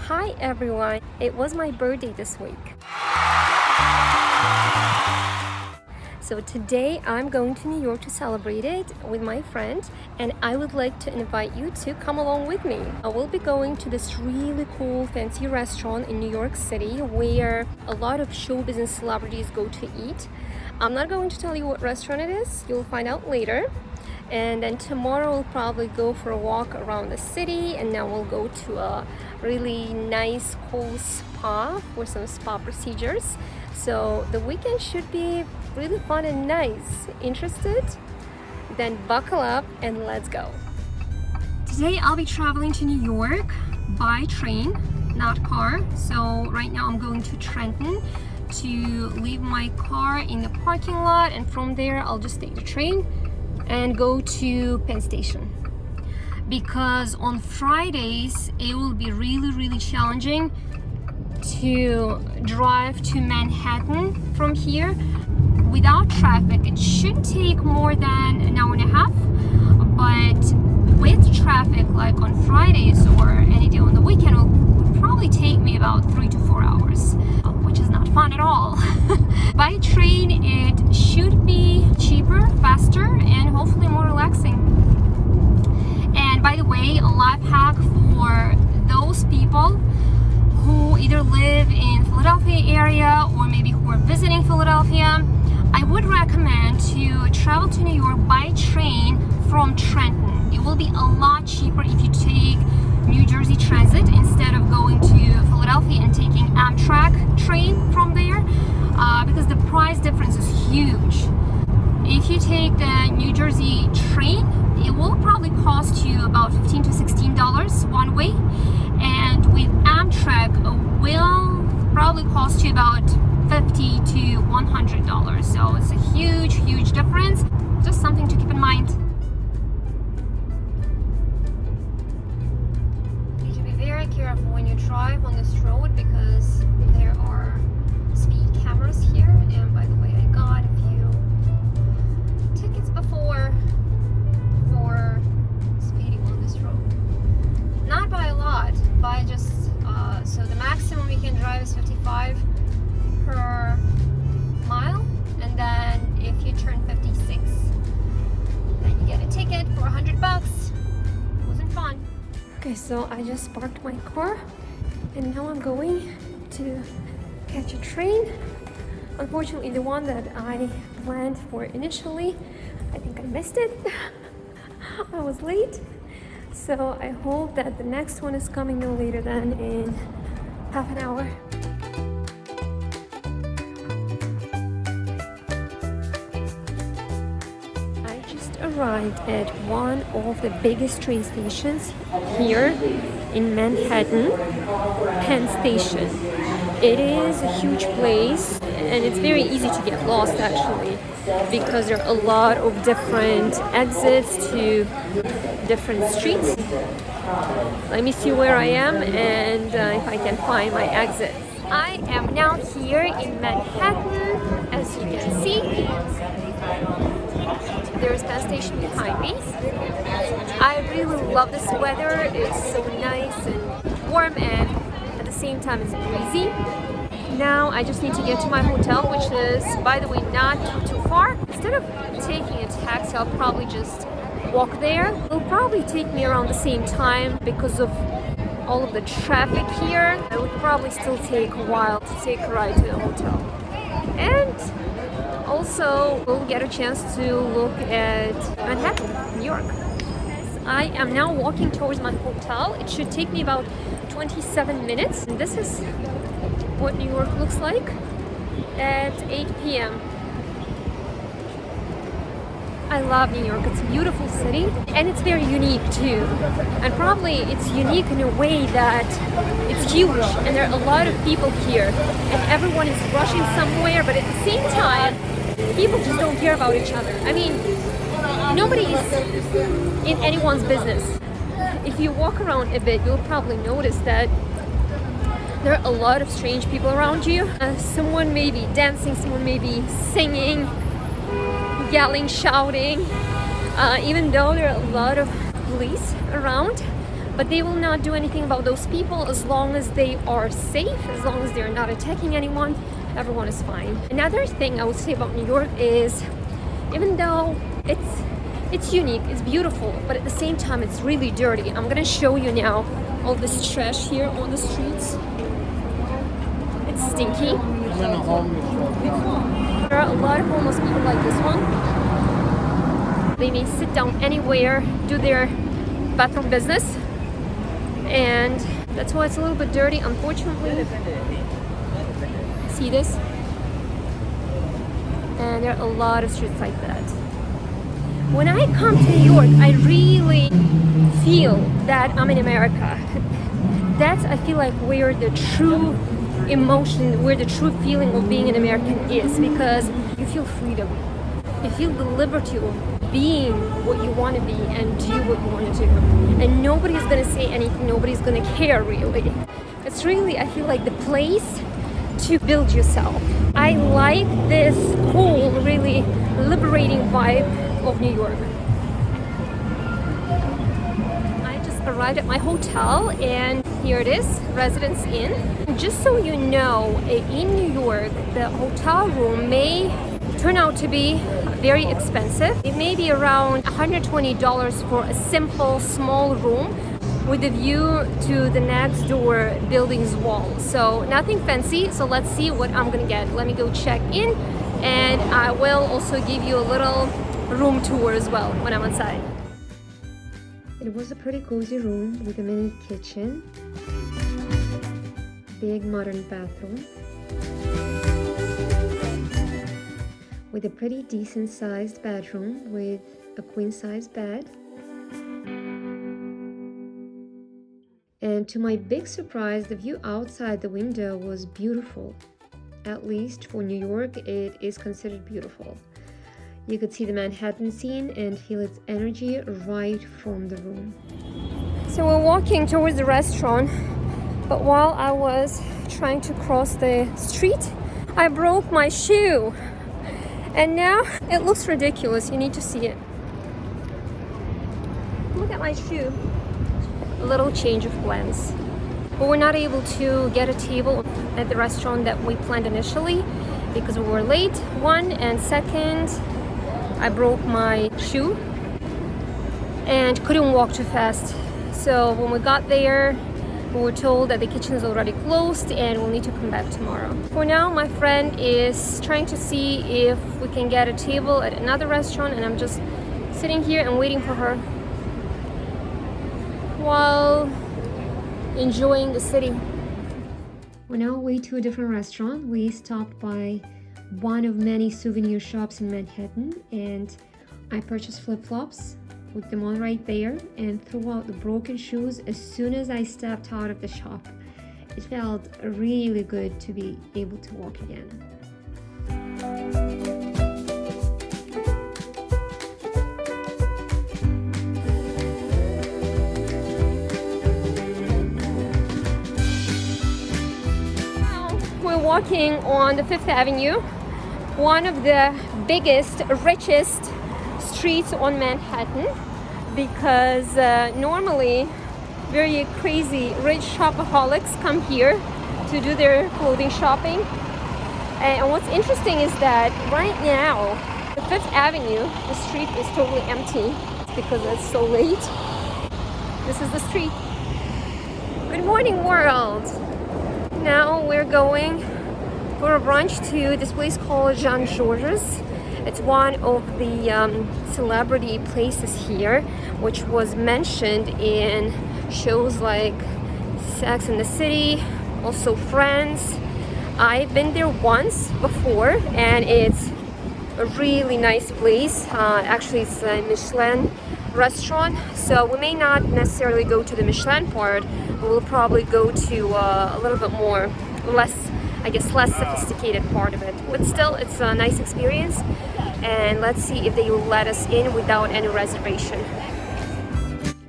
Hi everyone, it was my birthday this week. So today I'm going to New York to celebrate it with my friend, and I would like to invite you to come along with me. I will be going to this really cool fancy restaurant in New York City where a lot of show business celebrities go to eat. I'm not going to tell you what restaurant it is, you'll find out later. And then tomorrow we'll probably go for a walk around the city, and then we'll go to a really nice cool spa for some spa procedures. So the weekend should be really fun and nice. Interested? Then buckle up and let's go. Today I'll be traveling to New York by train, not car. So right now I'm going to Trenton to leave my car in the parking lot, and from there I'll just take the train and go to Penn Station, because on Fridays it will be really challenging to drive to Manhattan from here without traffic. It shouldn't take more than an hour and a half, but with traffic, like on Fridays or any day on the weekend, it would probably take me about 3 to 4 hours, which is not fun at all. By train it should be cheaper, faster, and hopefully more relaxing. And by the way, a life hack for those people who either live in Philadelphia area or maybe who are visiting Philadelphia, I would recommend to travel to New York by train from Trenton. It will be a lot cheaper if you take New Jersey Transit instead of going to Philadelphia and taking Amtrak train from there, because the price difference is huge. If you take the New Jersey train, it will probably cost you about $15 to $16 one way, and with Amtrak it will probably cost you about $50 to $100. So it's a huge difference. Just something to keep in mind. You should be very careful when you drive on this road because there are speed cameras here. And by the way, I got a few tickets before for speeding on this road. Not by a lot, by just so the maximum you can drive is 55 per mile, and then if you turn 56, then you get a ticket for $100. Wasn't fun. Okay, so I just parked my car, and now I'm going to catch a train. Unfortunately, the one that I planned for initially, I think I missed it. I was late. So I hope that the next one is coming no later than in half an hour. I just arrived at one of the biggest train stations here in Manhattan, Penn Station. It is a huge place and it's very easy to get lost actually, because there are a lot of different exits to different streets. Let me see where I am and if I can find my exit. I am now here in Manhattan, as you can see. There's Penn Station behind me. I really love this weather. It's so nice and warm, and at the same time it's breezy. Now I just need to get to my hotel, which is, by the way, not too far. Instead of taking a taxi, I'll probably just walk there. It'll probably take me around the same time because of all of the traffic here. It would probably still take a while to take a ride to the hotel. And also we'll get a chance to look at Manhattan, New York. I am now walking towards my hotel. It should take me about 27 minutes. And this is what New York looks like at 8 p.m. I love New York. It's a beautiful city and it's very unique too. And probably it's unique in a way that it's huge and there are a lot of people here and everyone is rushing somewhere, but at the same time people just don't care about each other. I mean, nobody is in anyone's business. If you walk around a bit, you'll probably notice that there are a lot of strange people around you. Someone may be dancing, someone may be singing, yelling, shouting. Even though there are a lot of police around, but they will not do anything about those people as long as they are safe, as long as they're not attacking anyone. Everyone is fine. Another thing I would say about New York is, even though it's unique, it's beautiful, but at the same time it's really dirty. I'm gonna show you now all this trash here on the streets. It's stinky. There are a lot of homeless people like this one. They may sit down anywhere, do their bathroom business, and that's why it's a little bit dirty, unfortunately. See this? And there are a lot of streets like that. When I come to New York, I really feel that I'm in America. That's, I feel like, where the true emotion, where the true feeling of being an American is, because you feel freedom. You feel the liberty of being what you want to be and do what you want to do. And nobody's going to say anything, nobody's going to care, really. It's really, I feel like, the place to build yourself. I like this whole really liberating vibe of New York. I just arrived at my hotel, and here it is, Residence Inn. Just so you know, in New York, the hotel room may turn out to be very expensive. It may be around $120 for a simple small room with a view to the next door building's wall. So nothing fancy. So let's see what I'm gonna get. Let me go check in, and I will also give you a little room tour as well when I'm inside. It was a pretty cozy room with a mini kitchen, big modern bathroom, with a pretty decent sized bedroom with a queen size bed. And to my big surprise, the view outside the window was beautiful. At least for New York, it is considered beautiful. You could see the Manhattan scene and feel its energy right from the room. So we're walking towards the restaurant, but while I was trying to cross the street, I broke my shoe. And now it looks ridiculous. You need to see it. Look at my shoe. A little change of plans. But we're not able to get a table at the restaurant that we planned initially because we were late, one, and second, I broke my shoe and couldn't walk too fast. So when we got there, we were told that the kitchen is already closed and we'll need to come back tomorrow. For now, my friend is trying to see if we can get a table at another restaurant, and I'm just sitting here and waiting for her while enjoying the city. We're now on our way to a different restaurant. We stopped by one of many souvenir shops in Manhattan, and I purchased flip-flops, put them on right there, and threw out the broken shoes as soon as I stepped out of the shop. It felt really good to be able to walk again. We're walking on the Fifth Avenue, one of the biggest, richest streets on Manhattan, because normally very crazy rich shopaholics come here to do their clothing shopping. And what's interesting is that right now, the Fifth Avenue, the street is totally empty because it's so late. This is the street. Good morning, world. Now we're going for a brunch to this place called Jean Georges. It's one of the celebrity places here, which was mentioned in shows like Sex and the City, also Friends. I've been there once before, and it's a really nice place. Actually, it's a Michelin restaurant, so we may not necessarily go to the Michelin part, but we'll probably go to a little bit more, less sophisticated part of it. But still, it's a nice experience, and let's see if they will let us in without any reservation.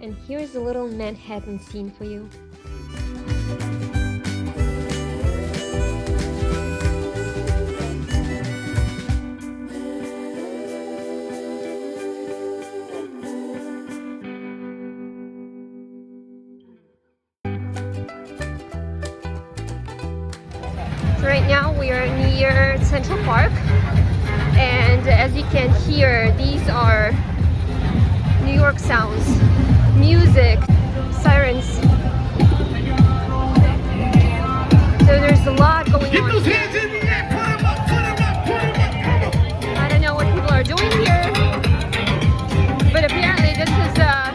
And here's a little Manhattan scene for you. Right now we are near Central Park, and as you can hear, these are New York sounds, music, sirens. So there's a lot going on. I don't know what people are doing here, but apparently this is a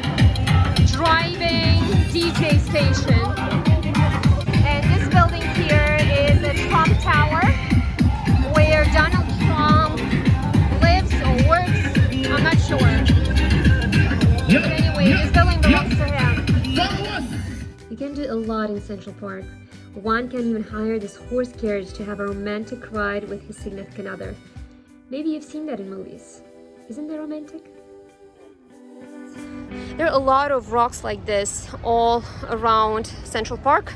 driving DJ station. And this building here is the Trump Tower, where Donald Trump lives or works. I'm not sure. But anyway, this building belongs to him. You can do a lot in Central Park. One can even hire this horse carriage to have a romantic ride with his significant other. Maybe you've seen that in movies. Isn't that romantic? There are a lot of rocks like this all around Central Park.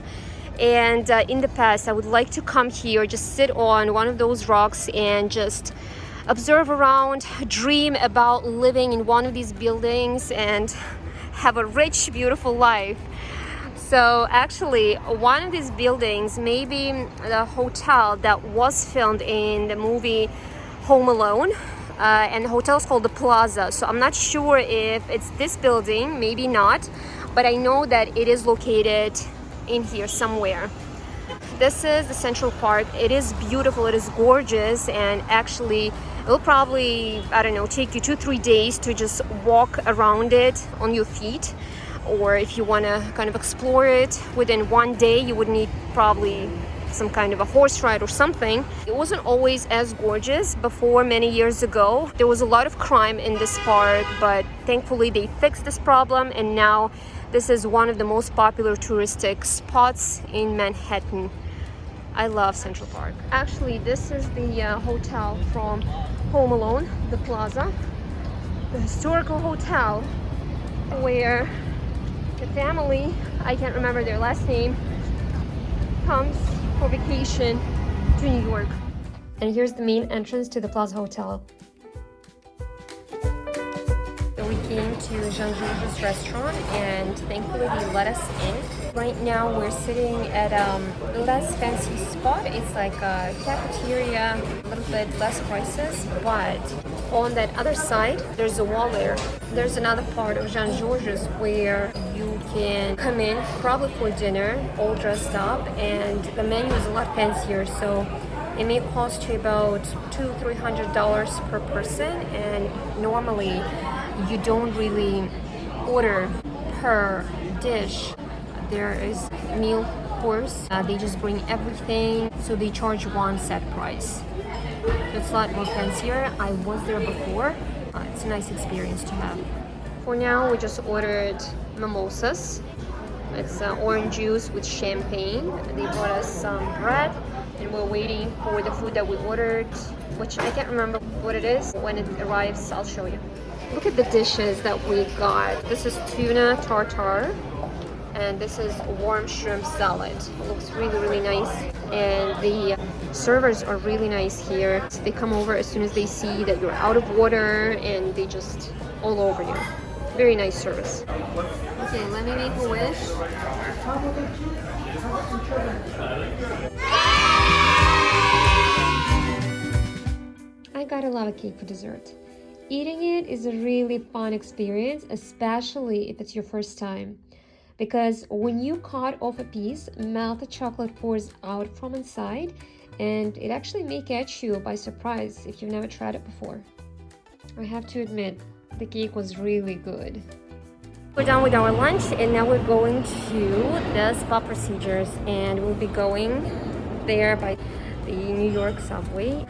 And in the past, I would like to come here, just sit on one of those rocks and just observe around, dream about living in one of these buildings and have a rich, beautiful life. So actually, one of these buildings may be the hotel that was filmed in the movie Home Alone. And the hotel is called the Plaza. So I'm not sure if it's this building, maybe not. But I know that it is located in here somewhere. This is the Central Park. It is beautiful, it is gorgeous, and actually it will probably, I don't know, take you 2-3 days to just walk around it on your feet. Or if you want to kind of explore it within one day, you would need probably some kind of a horse ride or something. It wasn't always as gorgeous before many years ago. There was a lot of crime in this park, but thankfully they fixed this problem, and now this is one of the most popular touristic spots in Manhattan. I love Central Park. Actually, this is the hotel from Home Alone, the Plaza, the historical hotel where the family, I can't remember their last name, comes for vacation to New York. And here's the main entrance to the Plaza Hotel. So we came to Jean-Georges restaurant, and thankfully they let us in. Right now we're sitting at a less fancy spot. It's like a cafeteria, a little bit less prices, but on that other side there's a wall there. There's another part of Jean-Georges where you can come in probably for dinner, all dressed up, and the menu is a lot fancier, so it may cost you about $200-300 per person, and normally you don't really order per dish. There is meal course. They just bring everything, so they charge one set price. So it's a lot more fancier. I was there before. It's a nice experience to have. For now, we just ordered mimosas. It's orange juice with champagne. They brought us some bread, and we're waiting for the food that we ordered, which I can't remember what it is. When it arrives, I'll show you. Look at the dishes that we got. This is tuna tartare, and this is warm shrimp salad. It looks really, really nice. And the servers are really nice here. They come over as soon as they see that you're out of water, and they just all over you. Very nice service. Okay, let me make a wish. I got a lava cake for dessert. Eating it is a really fun experience, especially if it's your first time. Because when you cut off a piece, melted chocolate pours out from inside, and it actually may catch you by surprise if you've never tried it before. I have to admit, the cake was really good. We're done with our lunch, and now we're going to the spa procedures, and we'll be going there by the New York Subway.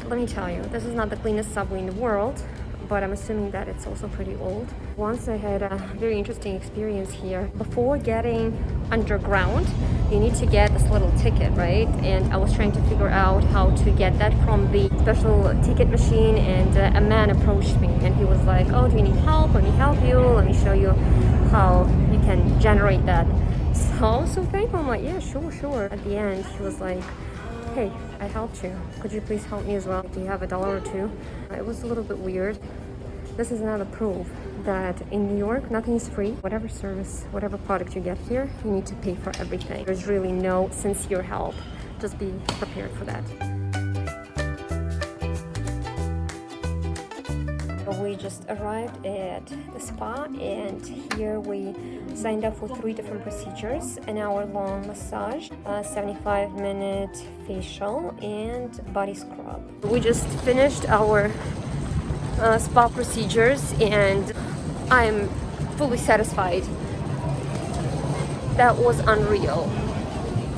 Let me tell you, this is not the cleanest subway in the world, but I'm assuming that it's also pretty old. Once I had a very interesting experience here. Before getting underground, you need to get this little ticket, right? And I was trying to figure out how to get that from the special ticket machine, and a man approached me, and he was like, oh, do you need help? Let me help you. Let me show you how you can generate that. So thankful. I'm like, yeah, sure. At the end, he was like, hey, I helped you. Could you please help me as well? Do you have $1 or $2? It was a little bit weird. This is another proof that in New York, nothing is free. Whatever service, whatever product you get here, you need to pay for everything. There's really no sincere help. just be prepared for that. We just arrived at the spa, and here we signed up for 3 different procedures: an hour-long massage, a 75-minute facial, and body scrub. We just finished our spa procedures, and I'm fully satisfied. That was unreal.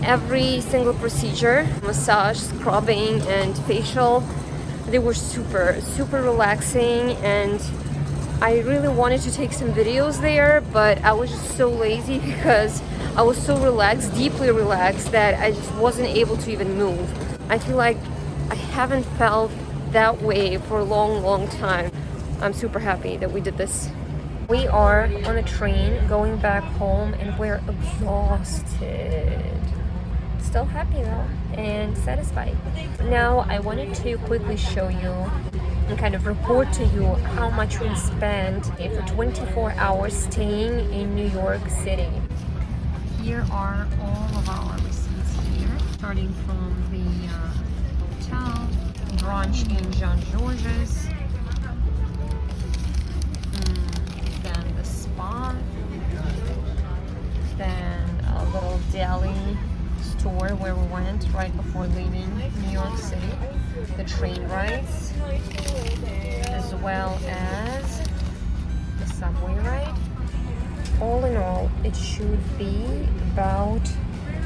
Every single procedure, massage, scrubbing, and facial, they were super relaxing, and I really wanted to take some videos there, but I was just so lazy because I was so relaxed, deeply relaxed, that I just wasn't able to even move. I feel like I haven't felt that way for a long time. I'm super happy that we did this. We are on a train going back home, and we're exhausted. Still happy though, and satisfied. Now I wanted to quickly show you and kind of report to you how much we spent for 24 hours staying in New York City. Here are all of our receipts here, starting from the hotel, brunch in Jean Georges, then the spa, then a little deli store where we went right before leaving New York City, the train rides, as well as the subway ride. All in all, it should be about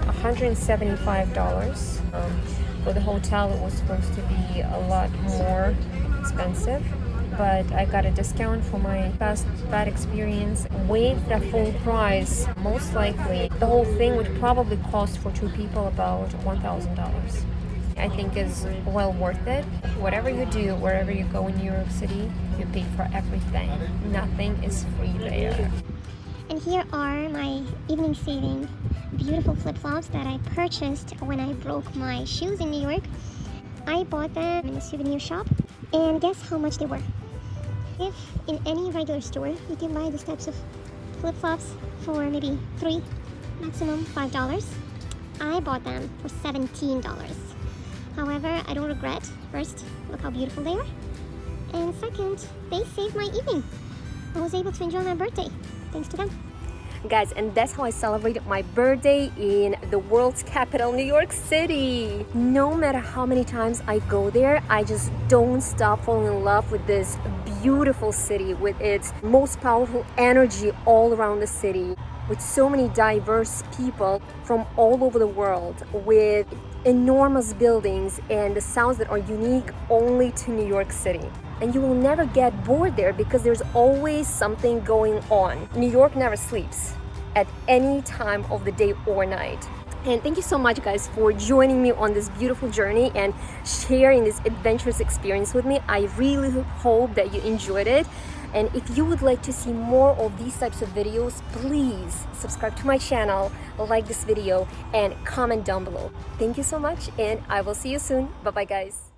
$175. For the hotel, it was supposed to be a lot more expensive, but I got a discount for my past bad experience. With the full price, most likely the whole thing would probably cost for 2 people about $1,000. I think is well worth it. Whatever you do, wherever you go in New York City, you pay for everything. Nothing is free there. And here are my evening saving beautiful flip-flops that I purchased when I broke my shoes in New York. I bought them in a souvenir shop, and guess how much they were? If in any regular store you can buy these types of flip-flops for maybe $3, maximum $5, I bought them for $17. However, I don't regret. First, look how beautiful they are, and second, they saved my evening. I was able to enjoy my birthday thanks to them. Guys, and that's how I celebrated my birthday in the world's capital, New York City. No matter how many times I go there, I just don't stop falling in love with this beautiful city, with its most powerful energy all around the city, with so many diverse people from all over the world, with enormous buildings and the sounds that are unique only to New York City. And you will never get bored there because there's always something going on. New York never sleeps at any time of the day or night. And thank you so much, guys, for joining me on this beautiful journey and sharing this adventurous experience with me. I really hope that you enjoyed it. And if you would like to see more of these types of videos, please subscribe to my channel, like this video, and comment down below. Thank you so much, and I will see you soon. Bye-bye, guys.